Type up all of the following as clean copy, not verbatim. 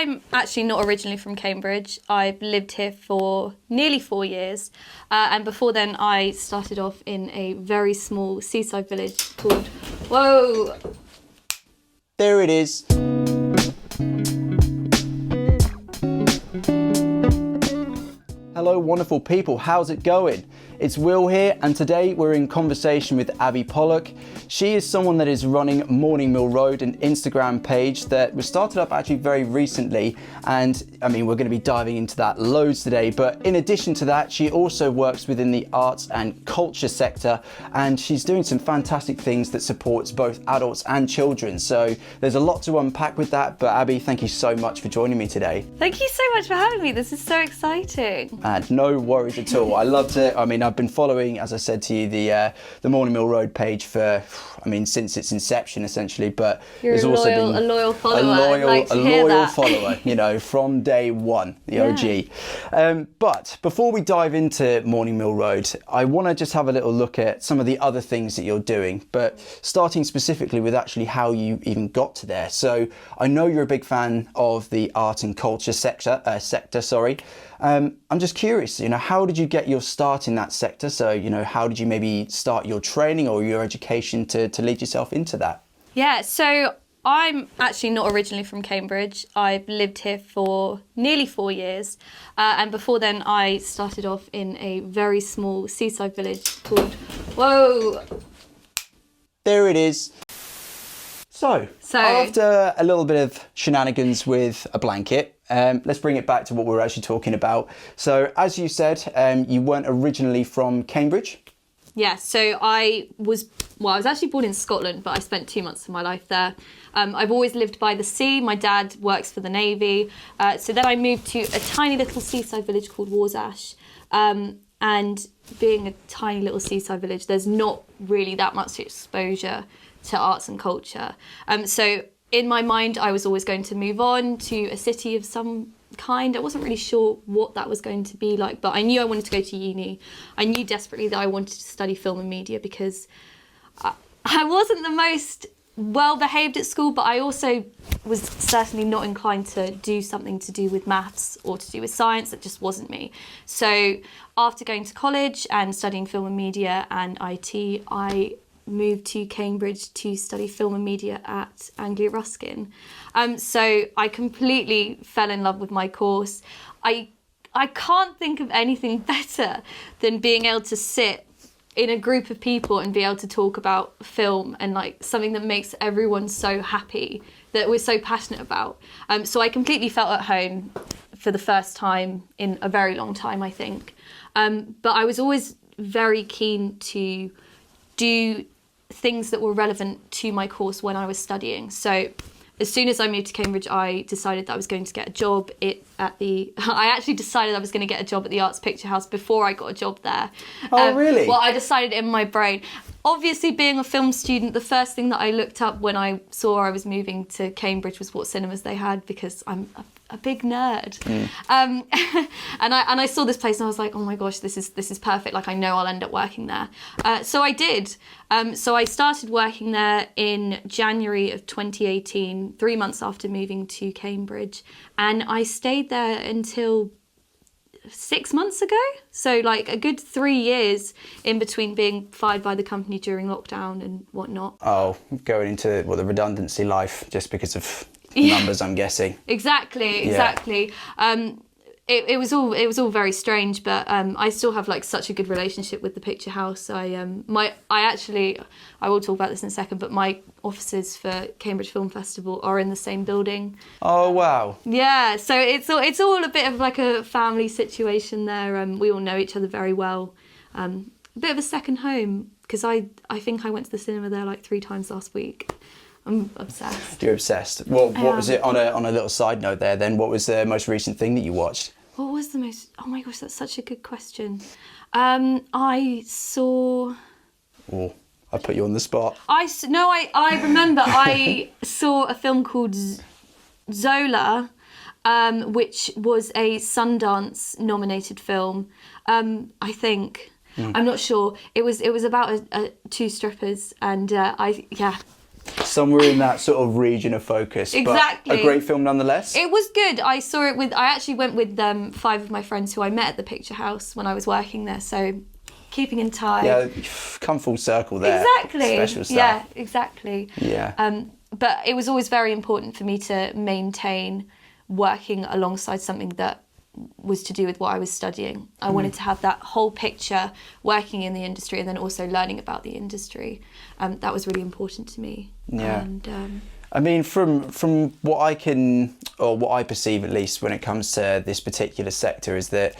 I'm actually not originally from Cambridge. I've lived here for nearly 4 years. And before then, I started off in a very small seaside village called... Whoa! There it is. Hello, wonderful people. How's it going? It's Will here, and today we're in conversation with Abby Pollock. She is someone that is running Morning Mill Road, an Instagram page that was started up actually very recently. And I mean, we're going to be diving into that loads today. But in addition to that, she also works within the arts and culture sector, and she's doing some fantastic things that supports both adults and children. So there's a lot to unpack with that. But Abby, thank you so much for joining me today. Thank you so much for having me. This is so exciting. And no worries at all. I loved it. I mean, I've been following, as I said to you, the Morning Mill Road page for, since its inception, essentially. But You're a loyal follower. A loyal follower, you know, from day one, the OG. But before we dive into Morning Mill Road, I want to just have a little look at some of the other things that you're doing, but starting specifically with actually how you even got to there. So I know you're a big fan of the art and culture sector. I'm just curious, how did you get your start in that sector? So, how did you maybe start your training or your education to lead yourself into that? Yeah, so I'm actually not originally from Cambridge. I've lived here for nearly 4 years. And before then, I started off in a very small seaside village called... Whoa! There it is. So after a little bit of shenanigans with a blanket, let's bring it back to what we were actually talking about. So as you said, you weren't originally from Cambridge? Yeah, so I was actually born in Scotland, but I spent 2 months of my life there. I've always lived by the sea. My dad works for the Navy. So then I moved to a tiny little seaside village called Warsash. And being a tiny little seaside village, there's not really that much exposure to arts and culture. So in my mind, I was always going to move on to a city of some kind. I wasn't really sure what that was going to be like, but I knew I wanted to go to uni. I knew desperately that I wanted to study film and media because I wasn't the most well-behaved at school, but I also was certainly not inclined to do something to do with maths or to do with science. That just wasn't me. So after going to college and studying film and media and IT, I moved to Cambridge to study film and media at Anglia Ruskin. So I completely fell in love with my course. I can't think of anything better than being able to sit in a group of people and be able to talk about film and like something that makes everyone so happy, that we're so passionate about. So I completely felt at home for the first time in a very long time, I think. But I was always very keen to do things that were relevant to my course when I was studying. So as soon as I moved to Cambridge, I decided that I was going to get a job I actually decided I was going to get a job at the Arts Picture House before I got a job there. Oh, really? Well, I decided in my brain. Obviously, being a film student, the first thing that I looked up when I saw I was moving to Cambridge was what cinemas they had, because I'm a big nerd. And I saw this place and I was like, oh my gosh, this is perfect. Like, I know I'll end up working there. So I did. So I started working there in January of 2018, 3 months after moving to Cambridge. And I stayed there until 6 months ago. So like a good 3 years in between being fired by the company during lockdown and whatnot. Oh, going into the redundancy life just because of numbers, I'm guessing. Exactly. It was all very strange, but I still have like such a good relationship with the Picture House. I will talk about this in a second, but my offices for Cambridge Film Festival are in the same building. Oh wow! Yeah, so it's all a bit of like a family situation there. We all know each other very well. A bit of a second home, because I think I went to the cinema there like 3 times last week. I'm obsessed. You're obsessed. What was it, on a little side note there then, what was the most recent thing that you watched? What was the most... Oh my gosh, that's such a good question. I saw... Oh, I put you on the spot. I remember I saw a film called Zola, which was a Sundance nominated film, I think. I'm not sure. It was about two strippers, and somewhere in that sort of region of focus. Exactly. But a great film nonetheless. It was good. I saw it with, I actually went with 5 of my friends who I met at the Picture House when I was working there. So keeping in touch. Yeah, come full circle there. Exactly. Special stuff. Yeah, exactly. Yeah. But it was always very important for me to maintain working alongside something that was to do with what I was studying. I wanted to have that whole picture working in the industry and then also learning about the industry. That was really important to me. Yeah. And, I mean, from what I can, or what I perceive at least when it comes to this particular sector, is that,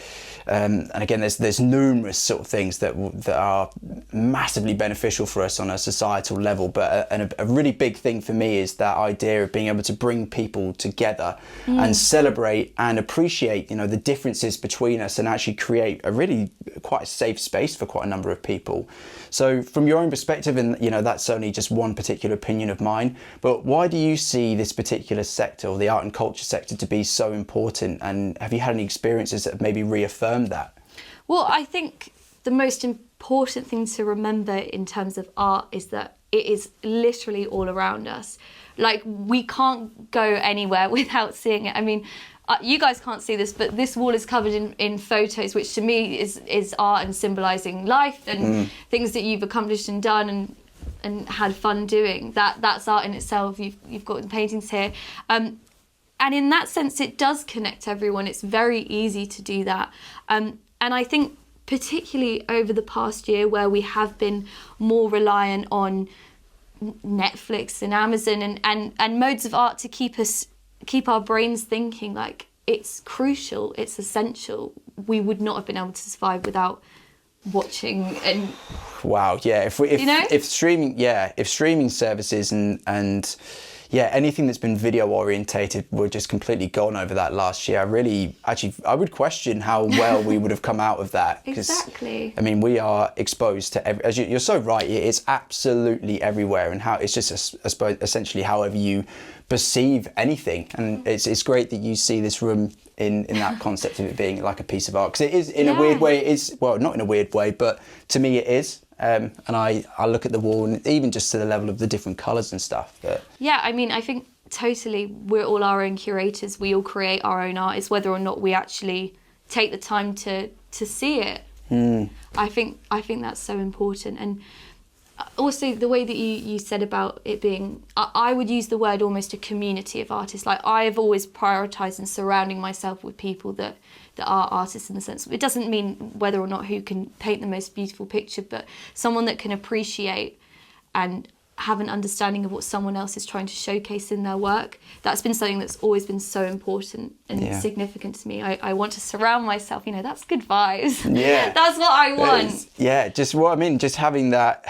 and again, there's numerous sort of things that are massively beneficial for us on a societal level, but a really big thing for me is that idea of being able to bring people together and celebrate and appreciate, you know, the differences between us and actually create a really quite a safe space for quite a number of people. So from your own perspective, and you know, that's only just one particular opinion of mine, but why do you see this particular sector, or the art and culture sector, to be so important? And have you had any experiences that have maybe reaffirmed that? Well, I think the most important thing to remember in terms of art is that it is literally all around us. Like, we can't go anywhere without seeing it. I mean, you guys can't see this, but this wall is covered in photos, which to me is art and symbolising life and things that you've accomplished and done and had fun doing. That's art in itself. You've got the paintings here. And in that sense, it does connect everyone. It's very easy to do that. And I think particularly over the past year, where we have been more reliant on Netflix and Amazon and modes of art to keep our brains thinking, like, it's crucial, it's essential. We would not have been able to survive without watching. And wow, yeah, if streaming services and anything that's been video orientated were just completely gone over that last year, I would question how well we would have come out of that. Exactly. I mean, we are exposed to you're so right, it's absolutely everywhere, and how it's just I suppose essentially however you perceive anything. And it's great that you see this room in that concept of it being like a piece of art, because it is in a weird way. It is, well, not in a weird way, but to me it is. And I look at the wall, and even just to the level of the different colours and stuff. But yeah, I mean, I think totally we're all our own curators. We all create our own art. It's whether or not we actually take the time to see it. I think that's so important. And also the way that you said about it being, I would use the word almost a community of artists. Like, I have always prioritised and surrounding myself with people that are artists, in the sense, it doesn't mean whether or not who can paint the most beautiful picture, but someone that can appreciate and have an understanding of what someone else is trying to showcase in their work. That's been something that's always been so important and significant to me. I want to surround myself, that's good vibes. Yeah. That's what I want. Yeah, just what I mean, just having that,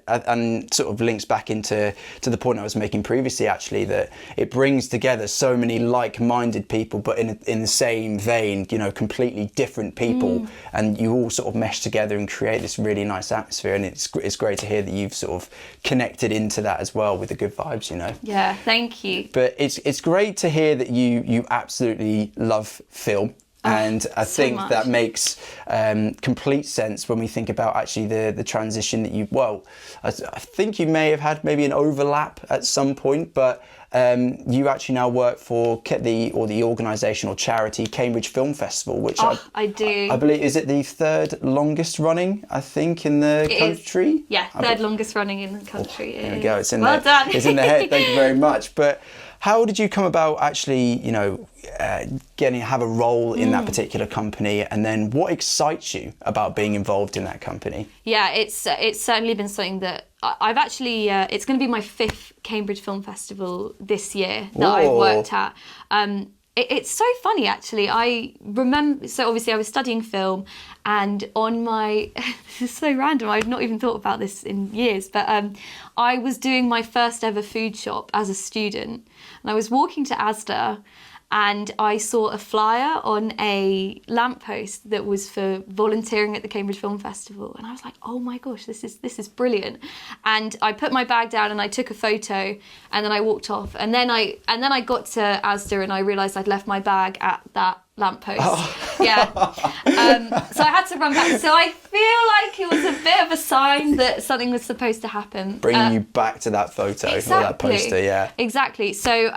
and sort of links back to the point I was making previously, actually, that it brings together so many like-minded people, but in the same vein, completely different people, and you all sort of mesh together and create this really nice atmosphere. And it's great to hear that you've sort of connected into that as well with the good vibes, Yeah, thank you. But it's great to hear that you absolutely love film. And I think that makes complete sense when we think about actually the transition that I think you may have had maybe an overlap at some point, but you actually now work for the organisation or charity Cambridge Film Festival, which I do. I believe, is it the third longest running, I think, in the country? Yeah, third longest running in the country. There we go. It's in well done. It's in the head. Thank you very much. But how did you come about actually, have a role in that particular company, and then what excites you about being involved in that company? Yeah, it's certainly been something that I've actually. It's going to be my 5th Cambridge Film Festival this year that I've worked at. It's so funny, actually. I remember, so obviously I was studying film, and on my, this is so random, I've not even thought about this in years, but I was doing my first ever food shop as a student, and I was walking to Asda, and I saw a flyer on a lamppost that was for volunteering at the Cambridge Film Festival, and I was like, oh my gosh, this is brilliant. And I put my bag down and I took a photo, and then I walked off, and then I got to Asda and I realised I'd left my bag at that lamppost. Yeah. So I had to run back. So I feel like it was a bit of a sign that something was supposed to happen. Bringing you back to that photo or that poster, yeah. Exactly. So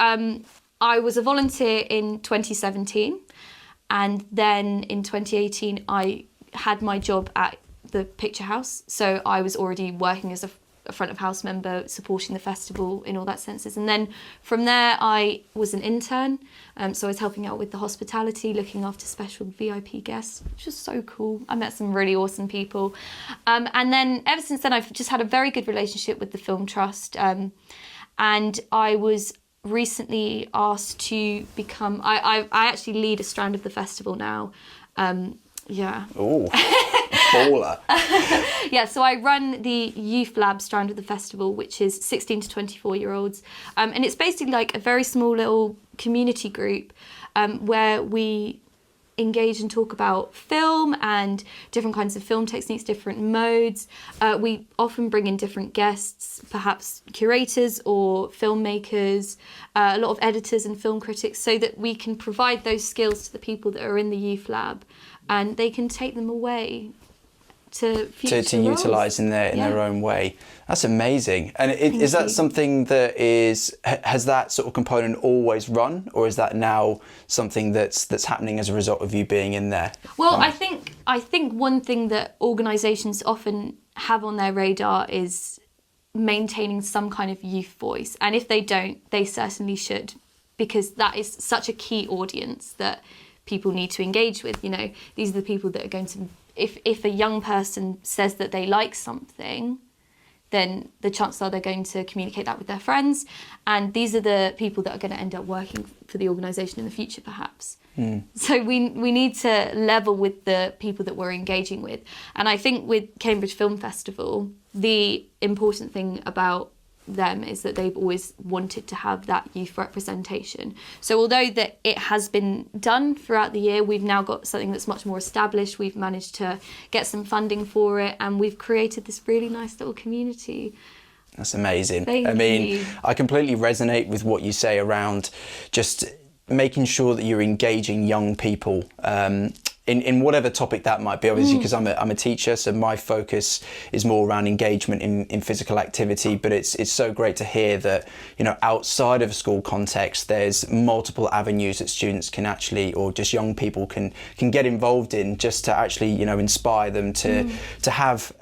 I was a volunteer in 2017, and then in 2018 I had my job at the Picture House. So I was already working as a front of house member, supporting the festival in all that senses. And then from there I was an intern, so I was helping out with the hospitality, looking after special VIP guests, which was so cool. I met some really awesome people. And then ever since then I've just had a very good relationship with the Film Trust, and I was recently asked to become, I actually lead a strand of the festival now. Yeah. Ooh, baller. Yeah, so I run the Youth Lab strand of the festival, which is 16 to 24-year-olds. And it's basically like a very small little community group where we engage and talk about film and different kinds of film techniques, different modes. We often bring in different guests, perhaps curators or filmmakers, a lot of editors and film critics, so that we can provide those skills to the people that are in the Youth Lab, and they can take them away to utilise in their own way. That's amazing. And is that something that has that sort of component always run, or is that now something that's happening as a result of you being in there? Well, I think one thing that organisations often have on their radar is maintaining some kind of youth voice, and if they don't, they certainly should, because that is such a key audience that people need to engage with. You know, these are the people that are going to, if a young person says that they like something, then the chances are they're going to communicate that with their friends, and these are the people that are going to end up working for the organisation in the future, perhaps. So we need to level with the people that we're engaging with. And I think with Cambridge Film Festival, the important thing about them is that they've always wanted to have that youth representation. So although that it has been done throughout the year, we've now got something that's much more established. We've managed to get some funding for it, and we've created this really nice little community. That's amazing. Thank you. I completely resonate with what you say around just making sure that you're engaging young people in whatever topic that might be, obviously, because I'm a teacher, so my focus is more around engagement in physical activity. But it's so great to hear that, you know, outside of a school context, there's multiple avenues that students can actually, or just young people can get involved in, just to actually, you know, inspire them to have,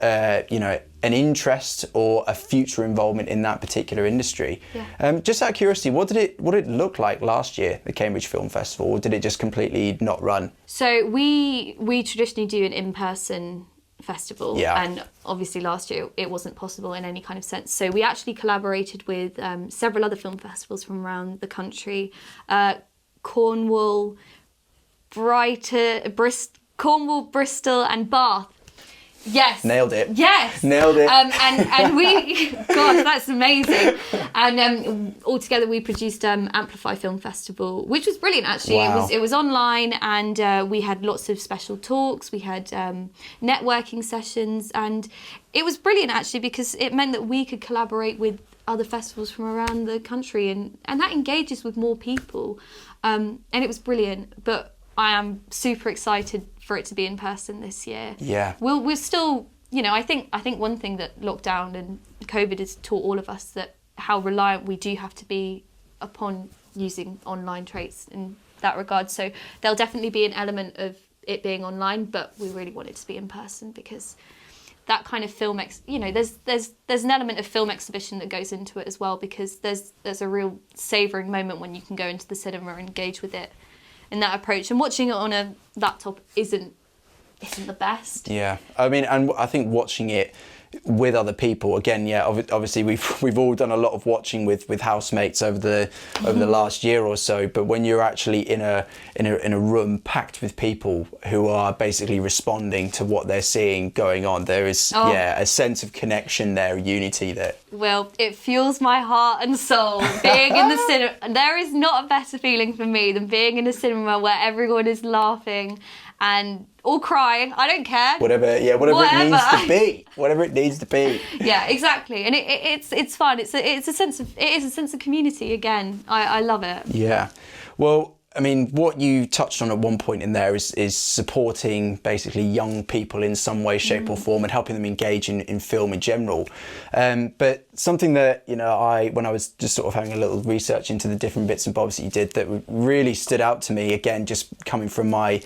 you know, an interest or a future involvement in that particular industry. Yeah. Just out of curiosity, what did it look like last year, the Cambridge Film Festival, or did it just completely not run? So we traditionally do an in-person festival, and obviously last year it wasn't possible in any kind of sense. So we actually collaborated with several other film festivals from around the country, Cornwall, Bristol and Bath. Yes. Nailed it. Yes. Nailed it. And we, gosh, that's amazing. And all together we produced Amplify Film Festival, which was brilliant actually. Wow. It was online, and we had lots of special talks. We had networking sessions, and it was brilliant actually, because it meant that we could collaborate with other festivals from around the country, and that engages with more people. And it was brilliant. But I am super excited for it to be in person this year. Yeah. We're still, you know, I think one thing that lockdown and COVID has taught all of us, that how reliant we do have to be upon using online traits in that regard. So there'll definitely be an element of it being online, but we really want it to be in person, because that kind of film, you know, there's an element of film exhibition that goes into it as well, because there's a real savouring moment when you can go into the cinema and engage with it in that approach, and watching it on a laptop isn't the best. Yeah, I mean, and I think watching it with other people. Again, yeah, obviously we've all done a lot of watching with housemates over the last year or so, but when you're actually in a room packed with people who are basically responding to what they're seeing going on, there is a sense of connection there, unity there. Well, it fuels my heart and soul. Being in the cinema, there is not a better feeling for me than being in a cinema where everyone is laughing and all crying. I don't care. Whatever it needs to be. Whatever it needs to be. Yeah, exactly. And it's fun. It is a sense of community again. I love it. Yeah. Well, I mean, what you touched on at one point in there is supporting basically young people in some way, shape or form, and helping them engage in film in general. But something that, when I was just sort of having a little research into the different bits and bobs that you did that really stood out to me, again, just coming from my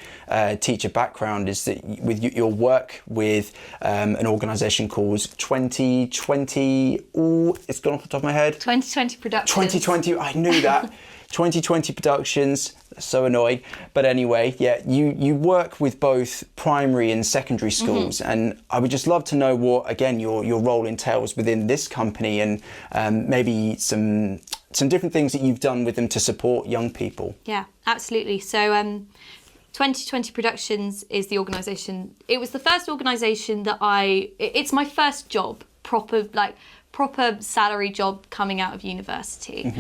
teacher background, is that with your work with an organisation called 2020, it's gone off the top of my head. 2020 Productions. 2020, I knew that. 2020 Productions, so annoying. But anyway, yeah, you work with both primary and secondary schools, and I would just love to know what, again, your role entails within this company, and maybe some different things that you've done with them to support young people. Yeah, absolutely. So 2020 Productions is the organisation. It was the first organisation that it's my first job, proper salary job coming out of university.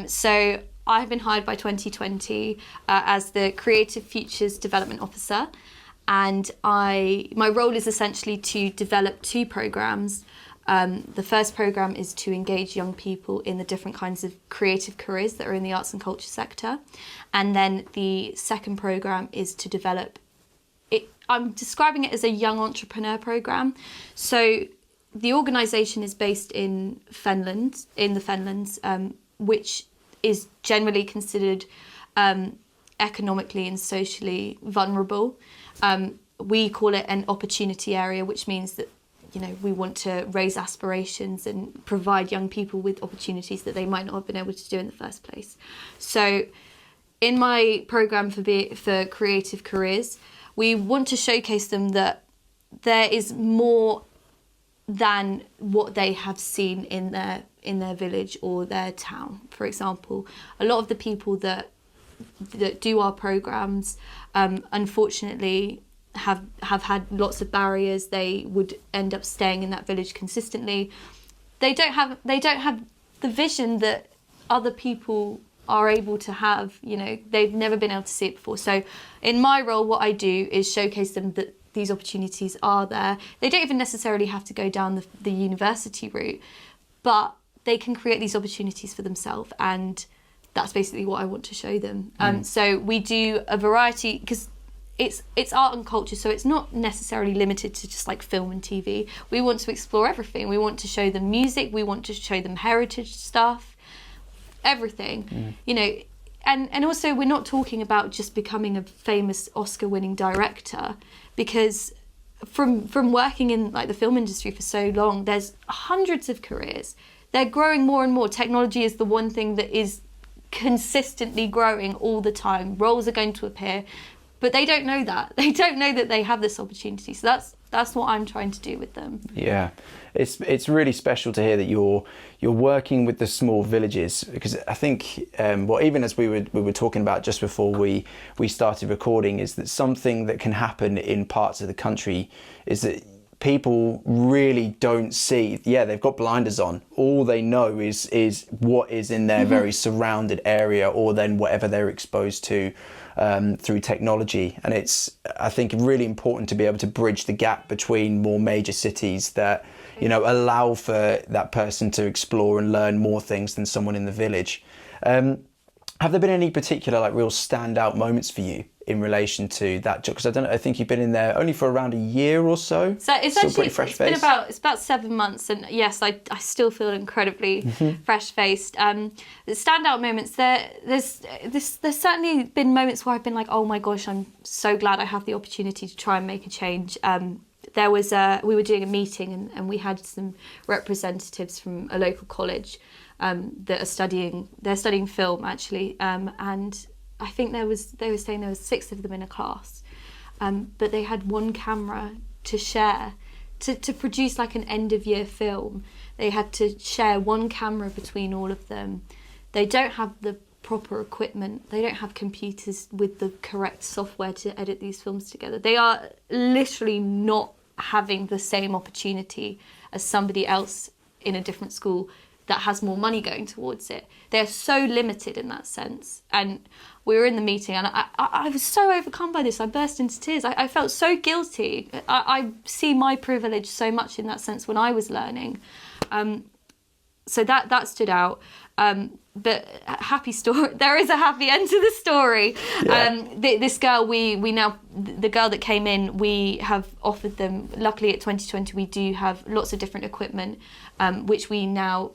So I've been hired by 2020 as the Creative Futures Development Officer, and my role is essentially to develop two programmes. The first programme is to engage young people in the different kinds of creative careers that are in the arts and culture sector, and then the second programme is to develop it. I'm describing it as a young entrepreneur programme. So the organisation is based in Finland, which is generally considered economically and socially vulnerable. We call it an opportunity area, which means that we want to raise aspirations and provide young people with opportunities that they might not have been able to do in the first place. So in my programme for creative careers, we want to showcase them that there is more than what they have seen in their village or their town. For example, a lot of the people that do our programmes, unfortunately, have had lots of barriers. They would end up staying in that village consistently. They don't have the vision that other people are able to have. They've never been able to see it before. So in my role, what I do is showcase them that these opportunities are there. They don't even necessarily have to go down the university route, but they can create these opportunities for themselves, and that's basically what I want to show them. So we do a variety, because it's art and culture, so it's not necessarily limited to just like film and TV. We want to explore everything. We want to show them music, we want to show them heritage stuff, everything. And also we're not talking about just becoming a famous Oscar-winning director, because from working in the film industry for so long, there's hundreds of careers. They're growing more and more. Technology is the one thing that is consistently growing all the time. Roles are going to appear, but they don't know that. They don't know that they have this opportunity. So that's what I'm trying to do with them. Yeah, it's really special to hear that you're working with the small villages, because I think even as we were talking about just before we started recording, is that something that can happen in parts of the country is that people really don't see. They've got blinders on. All they know is what is in their very surrounded area, or then whatever they're exposed to through technology. And it's, I think, really important to be able to bridge the gap between more major cities that allow for that person to explore and learn more things than someone in the village. Have there been any particular real standout moments for you in relation to that job? Because I think you've been in there only for around a year or so. So it's still actually been about 7 months, and yes, I still feel incredibly fresh-faced. The standout moments, there's certainly been moments where I've been like, oh my gosh, I'm so glad I have the opportunity to try and make a change. We were doing a meeting, and we had some representatives from a local college that are studying film actually, and I think they were saying there was 6 of them in a class, but they had one camera to share to produce like an end of year film, they had to share one camera between all of them. They don't have the proper equipment. They don't have computers with the correct software to edit these films together. They are literally not having the same opportunity as somebody else in a different school that has more money going towards it. They're so limited in that sense. And we were in the meeting and I was so overcome by this. I burst into tears. I felt so guilty. I see my privilege so much in that sense when I was learning. So that stood out. But happy story. There is a happy end to the story. Yeah. This girl, the girl that came in, we have offered them. Luckily, at 2020, we do have lots of different equipment, which we now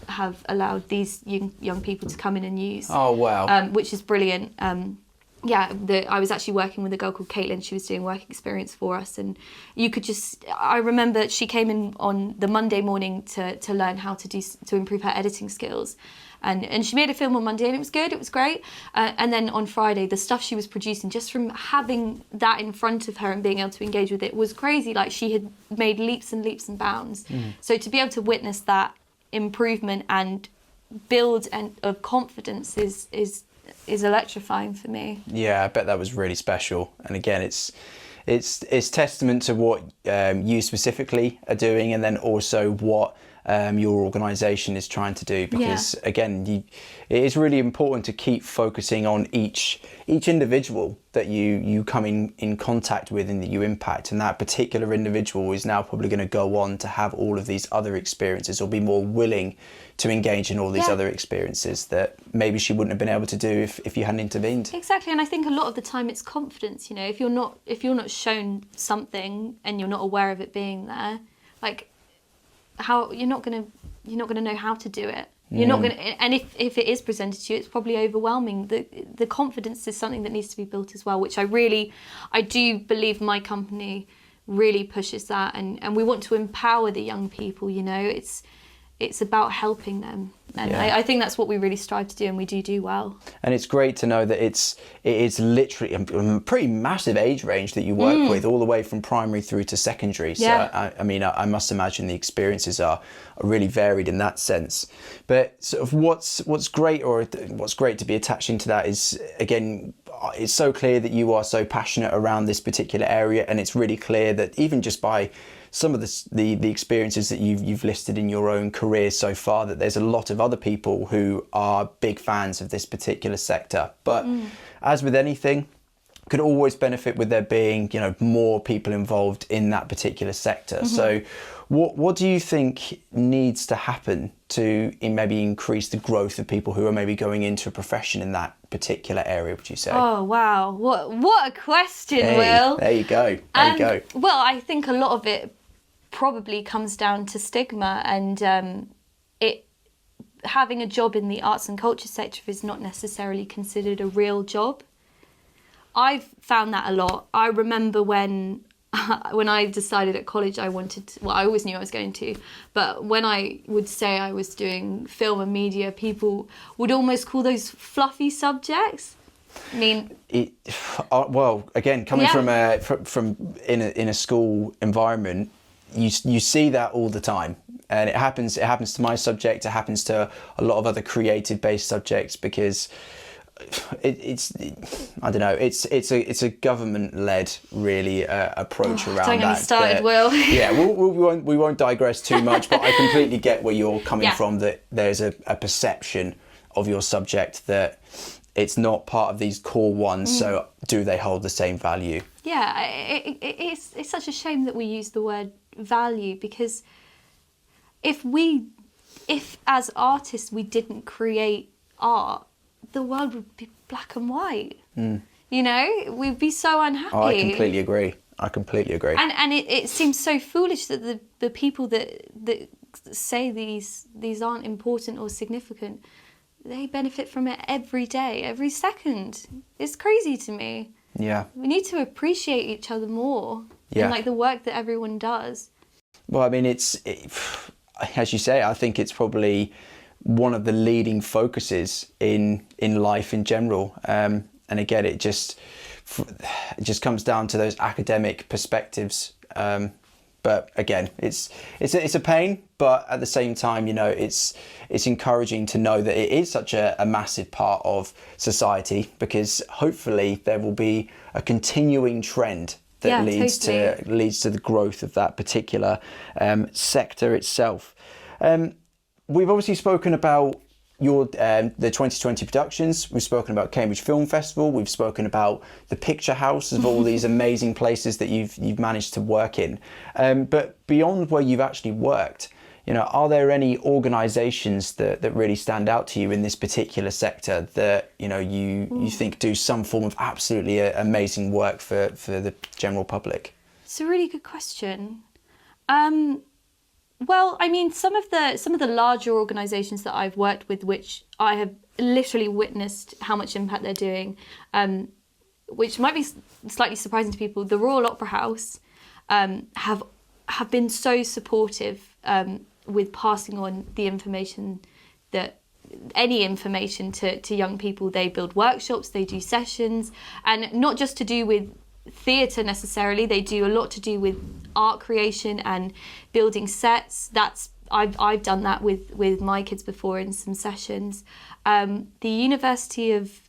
have allowed these young people to come in and use. Oh wow! Which is brilliant. I was actually working with a girl called Caitlin. She was doing work experience for us, and I remember she came in on the Monday morning to learn how to improve her editing skills. And she made a film on Monday and it was good, it was great. And then on Friday, the stuff she was producing, just from having that in front of her and being able to engage with it was crazy. Like, she had made leaps and leaps and bounds. So to be able to witness that improvement and build of confidence is electrifying for me. Yeah, I bet that was really special. And again, it's testament to what you specifically are doing, and then also what your organisation is trying to do, because again, it is really important to keep focusing on each individual that you come in contact with and that you impact, and that particular individual is now probably going to go on to have all of these other experiences, or be more willing to engage in all these other experiences that maybe she wouldn't have been able to do if you hadn't intervened. Exactly. And I think a lot of the time it's confidence. If you're not shown something and you're not aware of it being there, like, how you're not gonna know how to do it. You're not gonna, and if it is presented to you, it's probably overwhelming. The confidence is something that needs to be built as well, which I do believe my company really pushes that, and we want to empower the young people. It's about helping them, and I think that's what we really strive to do, and we do well. And it's great to know that it is literally a pretty massive age range that you work with, all the way from primary through to secondary. So I must imagine the experiences are really varied in that sense. But sort of what's great to be attached into that is, again, it's so clear that you are so passionate around this particular area, and it's really clear that even just by some of the experiences that you've listed in your own career so far, that there's a lot of other people who are big fans of this particular sector. But as with anything, could always benefit with there being more people involved in that particular sector. So what do you think needs to happen to maybe increase the growth of people who are maybe going into a profession in that particular area, would you say? Oh wow, what a question, Will. There you go. Well, I think a lot of it probably comes down to stigma, and having a job in the arts and culture sector is not necessarily considered a real job. I've found that a lot. I remember when I decided at college I always knew I was going to, but when I would say I was doing film and media, people would almost call those fluffy subjects. I mean, well, again, coming from in a school environment, you see that all the time, and it happens to my subject. It happens to a lot of other creative based subjects, because it's I don't know, it's a government led really approach around don't that. Get me started, Will. Yeah, we won't digress too much, but I completely get where you're coming from, that there's a perception of your subject that it's not part of these core ones, so do they hold the same value? Yeah, it's such a shame that we use the word value, because if as artists we didn't create art, the world would be black and white. We'd be so unhappy. Oh, I completely agree. And it seems so foolish that the people that say these aren't important or significant, they benefit from it every day, every second. It's crazy to me. Yeah. We need to appreciate each other more. Yeah. And the work that everyone does. Well, I mean, as you say, I think it's probably one of the leading focuses in life in general. And again, it just comes down to those academic perspectives. But again, it's a pain, but at the same time, you know, it's encouraging to know that it is such a massive part of society, because hopefully there will be a continuing trend that leads to the growth of that particular sector itself. We've obviously spoken about the 2020 productions. We've spoken about Cambridge Film Festival. We've spoken about the Picture House of all these amazing places that you've managed to work in. But beyond where you've actually worked, you know, are there any organisations that really stand out to you in this particular sector that, you know, you think do some form of absolutely amazing work for the general public? It's a really good question. Well, I mean, some of the larger organisations that I've worked with, which I have literally witnessed how much impact they're doing, which might be slightly surprising to people. The Royal Opera House have been so supportive with passing on the information, any information to young people. They build workshops, they do sessions, and not just to do with theatre necessarily. They do a lot to do with art creation and building sets. I've done that with my kids before in some sessions. The University of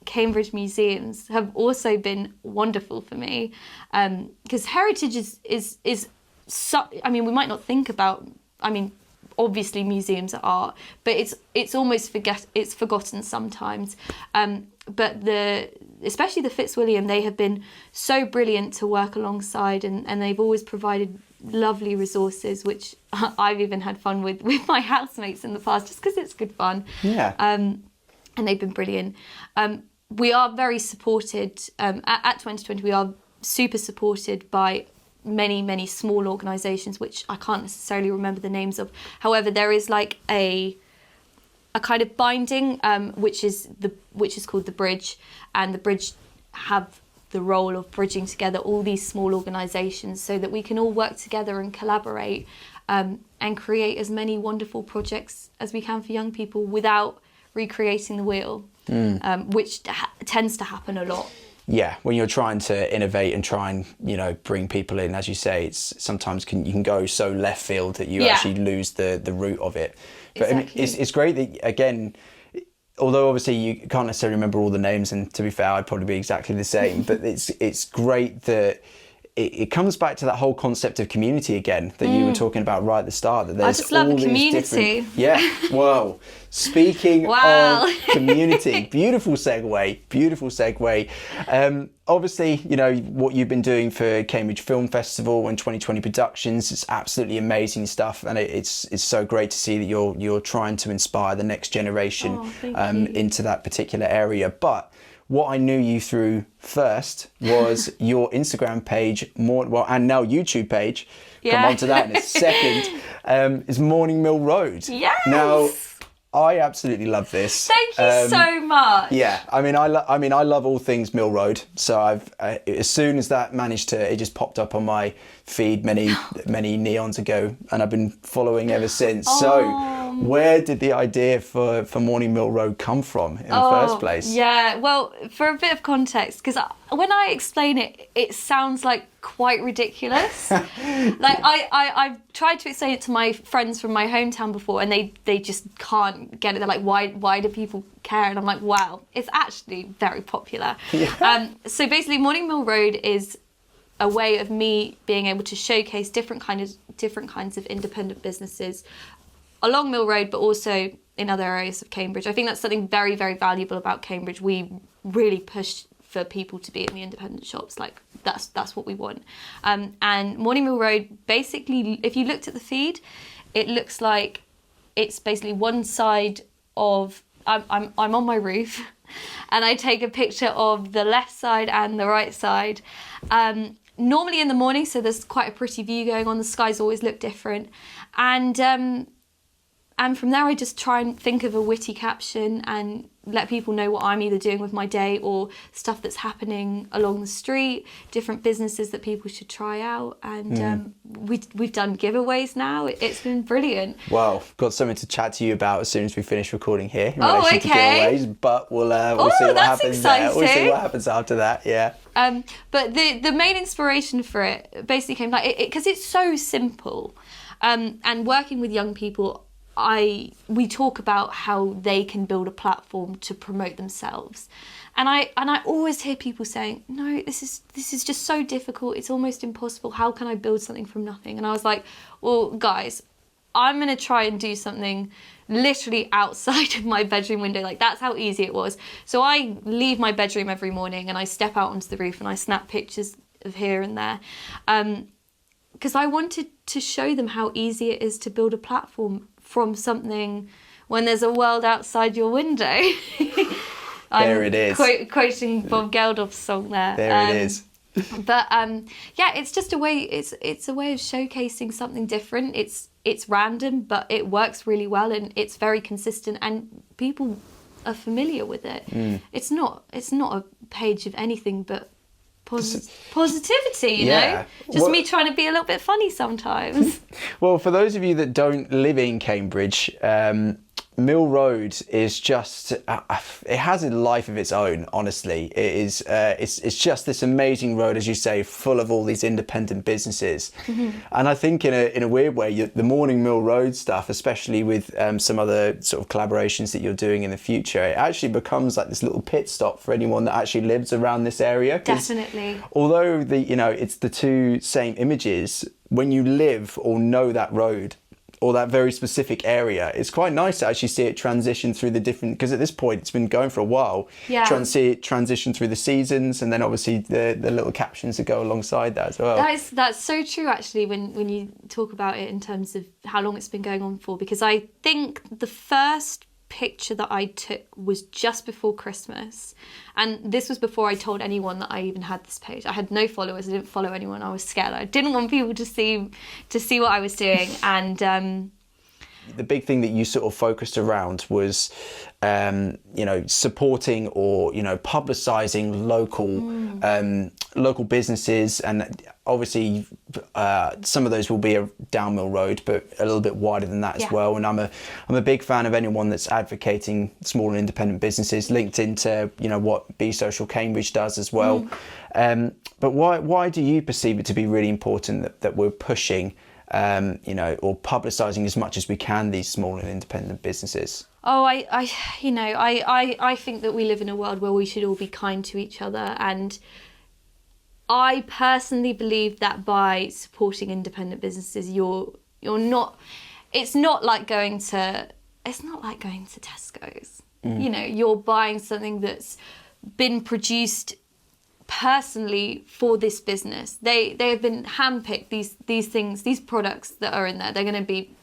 Cambridge museums have also been wonderful for me, because heritage is so, I mean, we might not think about, I mean, obviously museums are art, but it's almost forgotten sometimes. But especially the Fitzwilliam, they have been so brilliant to work alongside, and they've always provided lovely resources, which I've even had fun with my housemates in the past, just because it's good fun. Yeah. And they've been brilliant. We are very supported, at 2020, we are super supported by many small organisations, which I can't necessarily remember the names of. However, there is like a kind of binding, which is called the Bridge, and the Bridge have the role of bridging together all these small organisations so that we can all work together and collaborate, and create as many wonderful projects as we can for young people without recreating the wheel, which tends to happen a lot. Yeah, when you're trying to innovate and try and, you know, bring people in, as you say, it's sometimes you can go so left field that you actually lose the root of it. But Exactly. I mean, it's great that, again, although obviously you can't necessarily remember all the names, and to be fair, I'd probably be exactly the same, but it's great that it comes back to that whole concept of community again that you were talking about right at the start. That there's I just love all a these community. Whoa. Speaking Wow. of community, beautiful segue. Obviously, you know, what you've been doing for Cambridge Film Festival and 2020 productions, it's absolutely amazing stuff, and it's so great to see that you're trying to inspire the next generation into that particular area. But what I knew you through first was your Instagram page, and now YouTube page. Come on to that in a second. Is Morning Mill Road. Yes. Now, I absolutely love this. Thank you so much. Yeah, I mean, I love all things Mill Road. So I've as soon as that it just popped up on my feed many neons ago, and I've been following ever since. So where did the idea for Morning Mill Road come from in the first place? Yeah, well, for a bit of context, because when I explain it, it sounds like quite ridiculous. Like I've tried to explain it to my friends from my hometown before, and they just can't get it. They're like, why do people care? And I'm like, wow, it's actually very popular. Yeah. So basically, Morning Mill Road is a way of me being able to showcase different kinds of independent businesses along Mill Road, but also in other areas of Cambridge. I think that's something very, very valuable about Cambridge. We really push for people to be in the independent shops. Like that's what we want. And Morning Mill Road, basically, if you looked at the feed, it looks like it's basically one side of I'm on my roof, and I take a picture of the left side and the right side. Normally in the morning, so there's quite a pretty view going on. The skies always look different, and And from there, I just try and think of a witty caption and let people know what I'm either doing with my day or stuff that's happening along the street, different businesses that people should try out. And we've done giveaways now. It's been brilliant. Well, got something to chat to you about as soon as we finish recording here in Oh, relation to okay. giveaways, but we'll see what that's happens there. We'll see exciting. what happens after that, yeah. But the main inspiration for it basically came because it's so simple. And working with young people, we talk about how they can build a platform to promote themselves, and I always hear people saying, no, this is just so difficult, it's almost impossible, how can I build something from nothing? And I was like, well, guys, I'm gonna try and do something literally outside of my bedroom window. Like, that's how easy it was. So I leave my bedroom every morning and I step out onto the roof and I snap pictures of here and there, because I wanted to show them how easy it is to build a platform from something when there's a world outside your window. There it is. Quoting Bob Geldof's song there. There it is. But yeah, it's just a way. It's a way of showcasing something different. It's random, but it works really well, and it's very consistent, and people are familiar with it. It's not a page of anything but positivity, you know? Just me trying to be a little bit funny sometimes. Well, for those of you that don't live in Cambridge, Mill Road is just, it has a life of its own, honestly. It is, it's just this amazing road, as you say, full of all these independent businesses. And I think in a weird way, the Morning Mill Road stuff, especially with some other sort of collaborations that you're doing in the future, it actually becomes like this little pit stop for anyone that actually lives around this area. Definitely. Although it's the two same images, when you live or know that road, or that very specific area, it's quite nice to actually see it transition through the different, because at this point it's been going for a while. Yeah. Trying to see it transition through the seasons, and then obviously the little captions that go alongside that as well. That's so true, actually, when you talk about it in terms of how long it's been going on for, because I think the first picture that I took was just before Christmas, and this was before I told anyone that I even had this page. I had no followers, I didn't follow anyone, I was scared, I didn't want people to see what I was doing. And the big thing that you sort of focused around was supporting or publicizing local businesses, and obviously some of those will be down Mill Road, but a little bit wider than that as well. And I'm a big fan of anyone that's advocating small and independent businesses, linked into what Be Social Cambridge does as well. But why do you perceive it to be really important that we're pushing or publicising as much as we can these small and independent businesses? Oh, I think that we live in a world where we should all be kind to each other, and I personally believe that by supporting independent businesses, you're not. It's not like going to Tesco's. You're buying something that's been produced personally for this business. They have been handpicked. These things, these products that are in there, they're going to be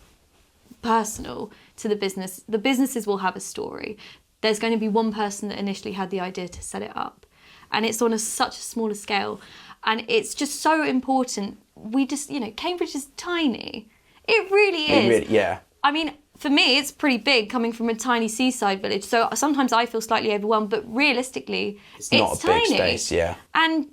personal to the business. The businesses will have a story. There's going to be one person that initially had the idea to set it up, and it's on such a smaller scale, and it's just so important. We just, Cambridge is tiny. It really is. Yeah. I mean, for me, it's pretty big coming from a tiny seaside village. So sometimes I feel slightly overwhelmed, but realistically, it's not a tiny. big space, yeah. And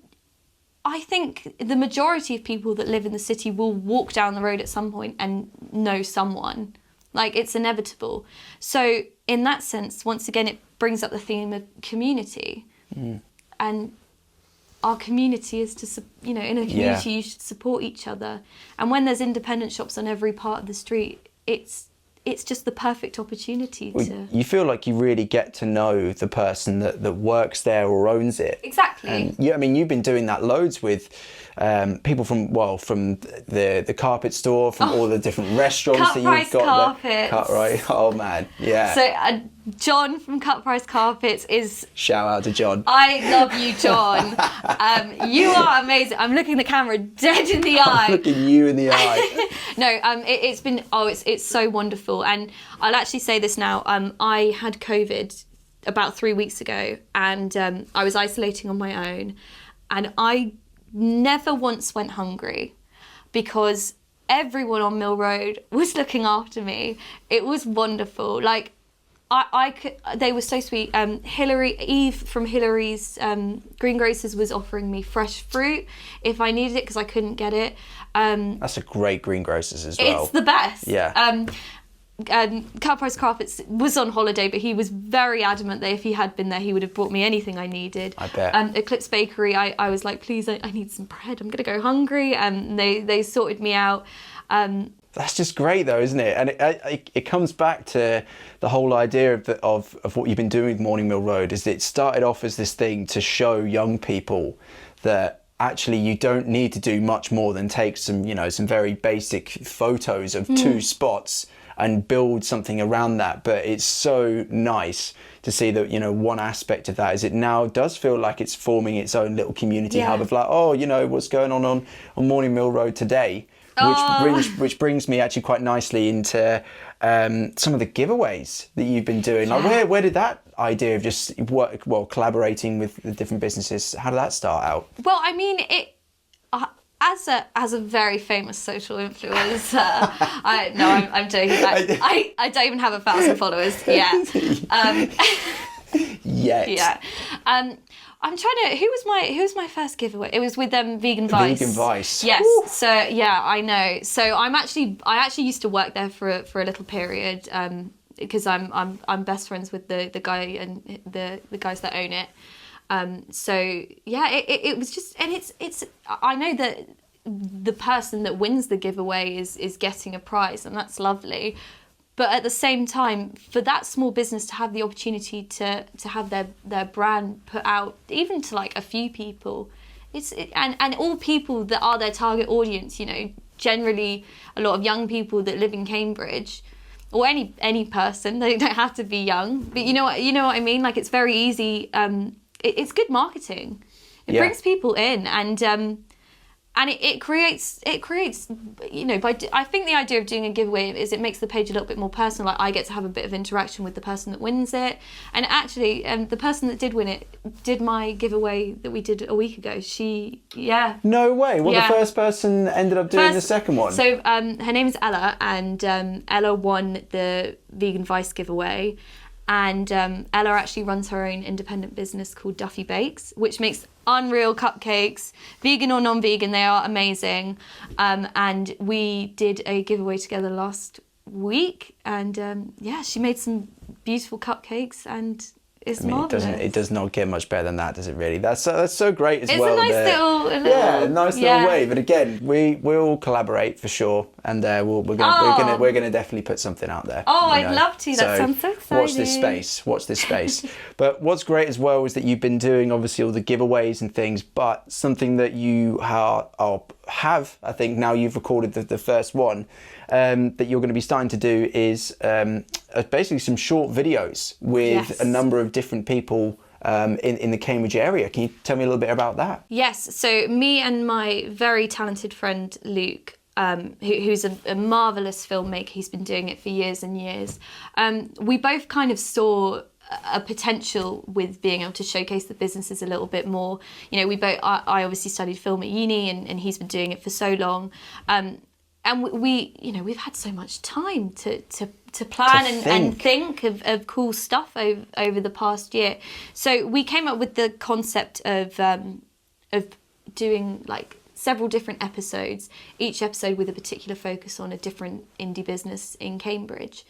I think the majority of people that live in the city will walk down the road at some point and know someone. Like, it's inevitable. So in that sense, once again, it brings up the theme of community. And our community is to, in a community, you should support each other. And when there's independent shops on every part of the street, it's just the perfect opportunity to... You feel like you really get to know the person that works there or owns it. Exactly. And you've been doing that loads with people from the carpet store, from all the different restaurants that you've got there. Cut Price Carpets. Oh man, yeah. So John from Cut Price Carpets is... Shout out to John. I love you, John. You are amazing. I'm looking the camera dead in the eye. I'm looking you in the eye. No, it's so wonderful. And I'll actually say this now. I had COVID about 3 weeks ago, and I was isolating on my own, and I never once went hungry, because everyone on Mill Road was looking after me. It was wonderful. Like, they were so sweet. Eve from Hillary's Greengrocers was offering me fresh fruit if I needed it because I couldn't get it. That's a great Greengrocers as well. It's the best. Yeah. Cut Price Craft was on holiday, but he was very adamant that if he had been there, he would have brought me anything I needed. I bet. Eclipse Bakery, I was like, please, I need some bread. I'm going to go hungry. And they sorted me out. That's just great though, isn't it? And it comes back to the whole idea of what you've been doing with Morning Mill Road, is it started off as this thing to show young people that actually you don't need to do much more than take some very basic photos of two spots and build something around that. But it's so nice to see that, one aspect of that is it now does feel like it's forming its own little community hub of like, what's going on Morning Mill Road today, which brings me actually quite nicely into some of the giveaways that you've been doing. Like where did that idea of just collaborating with the different businesses, how did that start out? Well, I mean, as a very famous social influencer, I'm joking. I don't even have 1,000 followers yet. Yet. Yeah. I'm trying to. Who was my first giveaway? It was with Vegan Vice. Vegan Vice. Yes. Ooh. So yeah, I know. So I actually used to work there for a little period because I'm best friends with the guy and the guys that own it. So yeah, it was just, and it's I know that the person that wins the giveaway is getting a prize, and that's lovely. But at the same time, for that small business to have the opportunity to have their brand put out, even to like a few people, and all people that are their target audience, generally a lot of young people that live in Cambridge, or any person, they don't have to be young, but you know what I mean? Like, it's very easy. It's good marketing. It brings people in, and it creates, I think the idea of doing a giveaway is it makes the page a little bit more personal. Like, I get to have a bit of interaction with the person that wins it. And actually, the person that did win it did my giveaway that we did a week ago. No way. Well, the first person ended up doing the second one. So her name is Ella, and Ella won the Vegan Vice giveaway. And Ella actually runs her own independent business called Duffy Bakes, which makes unreal cupcakes, vegan or non-vegan. They are amazing. And we did a giveaway together last week, and she made some beautiful cupcakes, and it's marvellous. It does not get much better than that, does it really? That's so great as well. It's a nice little way. But again, we'll collaborate for sure, and we're gonna definitely put something out there. Oh, I'd love to. That sounds so exciting. Watch this space. But what's great as well is that you've been doing obviously all the giveaways and things, but something that you have, I think now you've recorded the first one, that you're going to be starting to do is basically some short videos with a number of different people in the Cambridge area. Can you tell me a little bit about that? Yes, so me and my very talented friend Luke, who's a marvellous filmmaker, he's been doing it for years and years, we both kind of saw a potential with being able to showcase the businesses a little bit more. I obviously studied film at uni, and he's been doing it for so long. And we've had so much time to plan and think of cool stuff over the past year. So we came up with the concept of doing like several different episodes, each episode with a particular focus on a different indie business in Cambridge.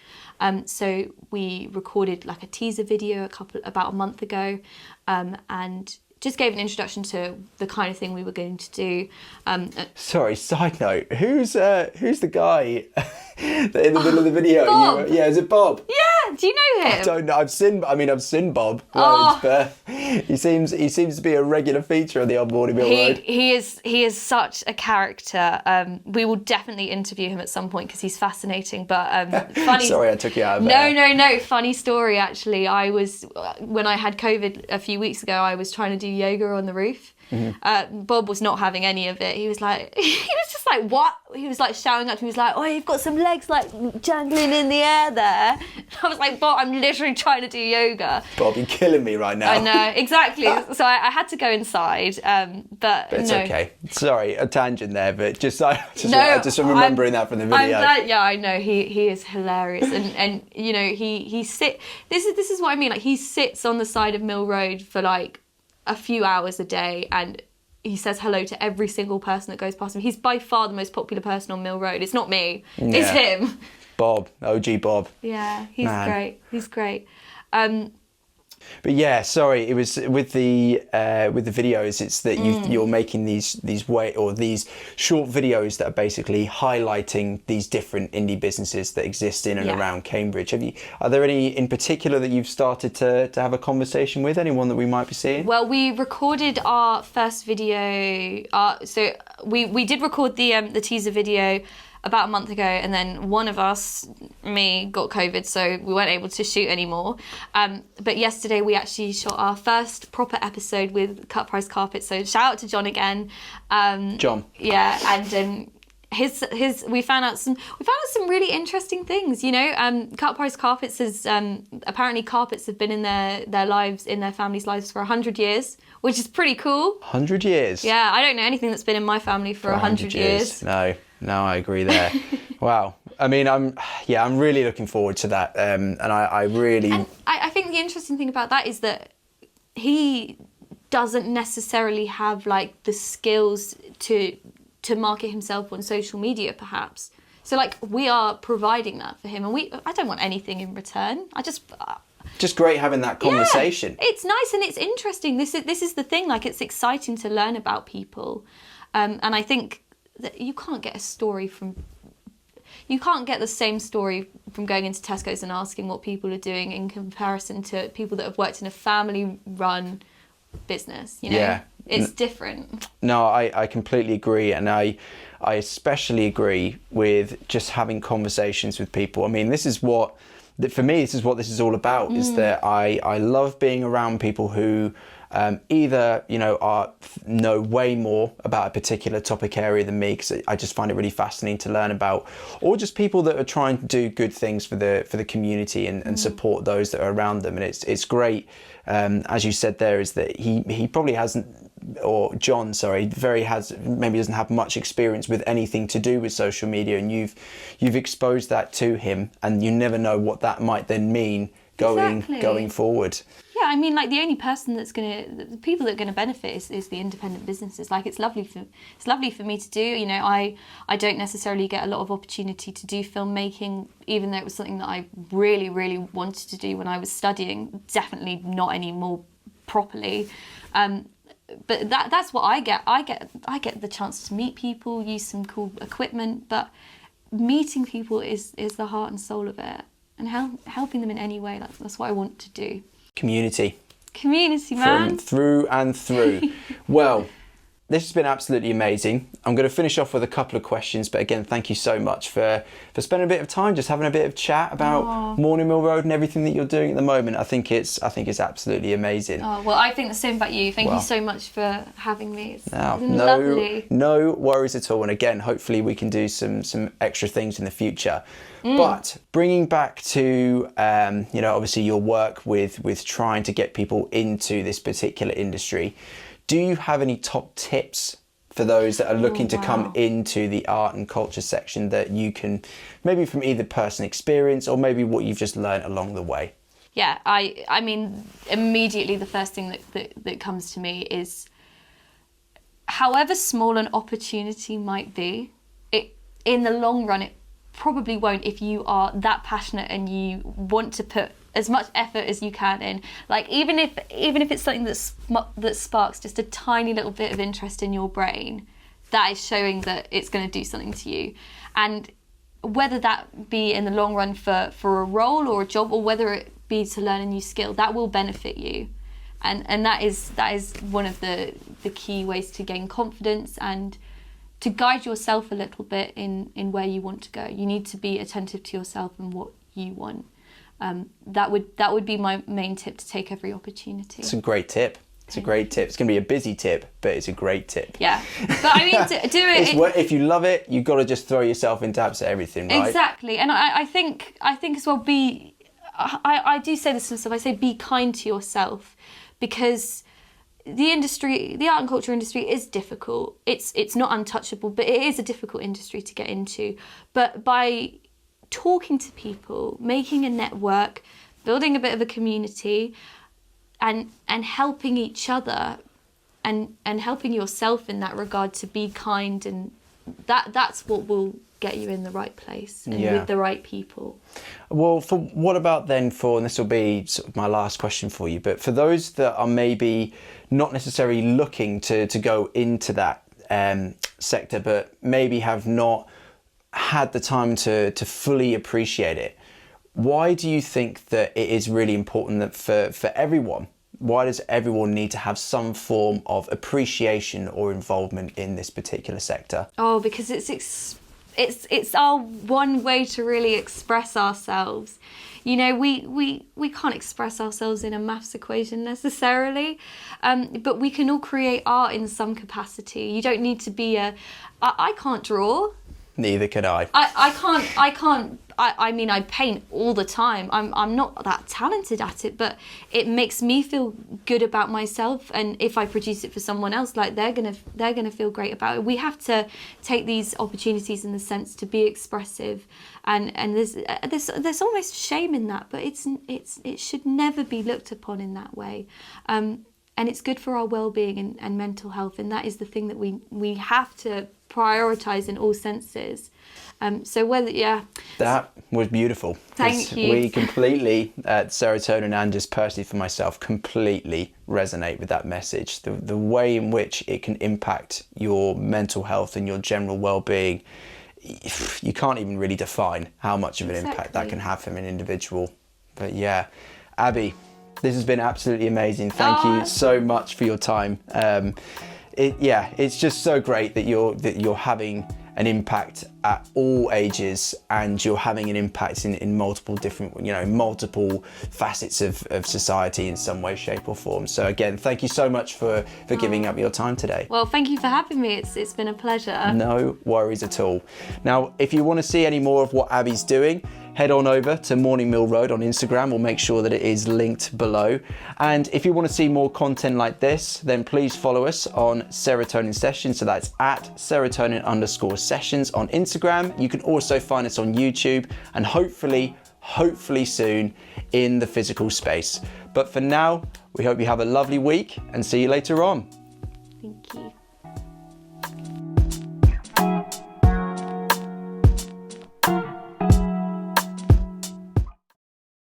So we recorded like a teaser video about a month ago, and just gave an introduction to the kind of thing we were going to do. Sorry, side note, who's the guy in the middle of the video? Bob. Is it Bob? Yeah, do you know him? I don't know. I've seen Bob loads, but he seems to be a regular feature on the old Morning Mill Road. He is such a character. We will definitely interview him at some point because he's fascinating. But funny. Sorry, I took you out of it. No. Funny story actually. When I had COVID a few weeks ago, I was trying to do yoga on the roof. Mm-hmm. Bob was not having any of it. He was just like, what? He was like shouting up to me, he was like, oh, you've got some legs like jangling in the air there. I was like, Bob, I'm literally trying to do yoga. Bob, you're killing me right now. I know, exactly. So I had to go inside, but it's no. okay. Sorry, a tangent there, but just remembering that from the video. I'm glad, yeah, I know, he is hilarious. And you know, this is what I mean, like he sits on the side of Mill Road for like a few hours a day, and he says hello to every single person that goes past him. He's by far the most popular person on Mill Road. It's not me, it's him. Bob, OG Bob. Yeah, he's great. He's great. But yeah, sorry, it was with the videos. It's that you're making these short videos that are basically highlighting these different indie businesses that exist in and around Cambridge. Are there any in particular that you've started to have a conversation with? Anyone that we might be seeing? Well, we recorded our first video. So we did record the teaser video about a month ago, and then one of us, me, got COVID, so we weren't able to shoot anymore. But yesterday we actually shot our first proper episode with Cut Price Carpets. So shout out to John again. John. Yeah, and we found out some really interesting things. You know, Cut Price Carpets is apparently carpets have been in their families' lives for 100 years, which is pretty cool. 100 years. Yeah, I don't know anything that's been in my family for 100 years. No, I agree there. Wow. I mean, I'm really looking forward to that. And I really... And I think the interesting thing about that is that he doesn't necessarily have like the skills to market himself on social media, perhaps. So like we are providing that for him, and I don't want anything in return. Just great having that conversation. Yeah, it's nice and it's interesting. This is the thing. Like, it's exciting to learn about people, and I think that you can't get the same story from going into Tesco's and asking what people are doing in comparison to people that have worked in a family-run business. You know, it's different. No, I completely agree, and I especially agree with just having conversations with people. I mean, for me, this is what this is all about. Is that I love being around people who either, you know, know way more about a particular topic area than me, because I just find it really fascinating to learn about, or just people that are trying to do good things for the community and support those that are around them. And it's great, as you said there, is that he probably hasn't, or John, sorry, maybe doesn't have much experience with anything to do with social media, and you've exposed that to him, and you never know what that might then mean going forward. Yeah, I mean, like the people that are gonna benefit is the independent businesses. Like, it's lovely for me to do. You know, I don't necessarily get a lot of opportunity to do filmmaking, even though it was something that I really, really wanted to do when I was studying. Definitely not anymore properly. But that's what I get. I get the chance to meet people, use some cool equipment, but meeting people is the heart and soul of it, and helping them in any way. That's what I want to do. Community, man. Through and through. Well, this has been absolutely amazing. I'm going to finish off with a couple of questions, but again, thank you so much for spending a bit of time just having a bit of chat about Morning Mill Road and everything that you're doing at the moment. I think it's absolutely amazing. Oh, well, I think the same about you. Thank you so much for having me. It's been lovely. No worries at all. And again, hopefully we can do some extra things in the future. But bringing back to, you know, obviously your work with trying to get people into this particular industry, do you have any top tips for those that are looking to come into the art and culture section that you can, maybe from either personal experience or maybe what you've just learned along the way? Yeah, I mean, immediately the first thing that comes to me is, however small an opportunity might be, in the long run, it probably won't if you are that passionate and you want to put as much effort as you can in. Like, even if it's something that sparks just a tiny little bit of interest in your brain, that is showing that it's going to do something to you. And whether that be in the long run for a role or a job, or whether it be to learn a new skill, that will benefit you. And that is one of the key ways to gain confidence and to guide yourself a little bit in where you want to go. You need to be attentive to yourself and what you want. That would be my main tip, to take every opportunity. It's a great tip. It's a great tip. It's going to be a busy tip, but it's a great tip. Yeah, but I mean, do it. If you love it, you've got to just throw yourself into absolutely everything, right? Exactly, and I think as well. I do say this to myself. I say be kind to yourself, because the art and culture industry is difficult. It's not untouchable, but it is a difficult industry to get into. But by talking to people, making a network, building a bit of a community, and helping each other, and helping yourself in that regard to be kind, and that's what will get you in the right place and with the right people. Well, what about then and this will be sort of my last question for you, but for those that are maybe not necessarily looking to go into that sector, but maybe have not had the time to fully appreciate it, why do you think that it is really important that for everyone, why does everyone need to have some form of appreciation or involvement in this particular sector? Oh, because it's our one way to really express ourselves. You know, we can't express ourselves in a maths equation necessarily, but we can all create art in some capacity. You don't need to be I can't draw. Neither can I. I mean, I paint all the time. I'm not that talented at it, but it makes me feel good about myself. And if I produce it for someone else, like they're gonna feel great about it. We have to take these opportunities in the sense to be expressive, and there's almost shame in that, but it should never be looked upon in that way. And it's good for our well-being and mental health, and that is the thing that we have to prioritize in all senses. So that was beautiful. Thank you. We completely at Serotonin, and just personally for myself, completely resonate with that message. The way in which it can impact your mental health and your general well-being, you can't even really define how much of an impact that can have from an individual. But yeah, Abby, this has been absolutely amazing. Thank you so much for your time. It's just so great that you're having an impact at all ages, and you're having an impact in multiple different, multiple facets of society in some way, shape or form. So again, thank you so much for giving up your time today. Well, thank you for having me. It's been a pleasure. No worries at all. Now, if you want to see any more of what Abby's doing, head on over to Morning Mill Road on Instagram. We'll make sure that it is linked below. And if you want to see more content like this, then please follow us on Serotonin Session. So that's at serotonin_sessions on Instagram. You can also find us on YouTube, and hopefully soon in the physical space. But for now, we hope you have a lovely week and see you later on. Thank you.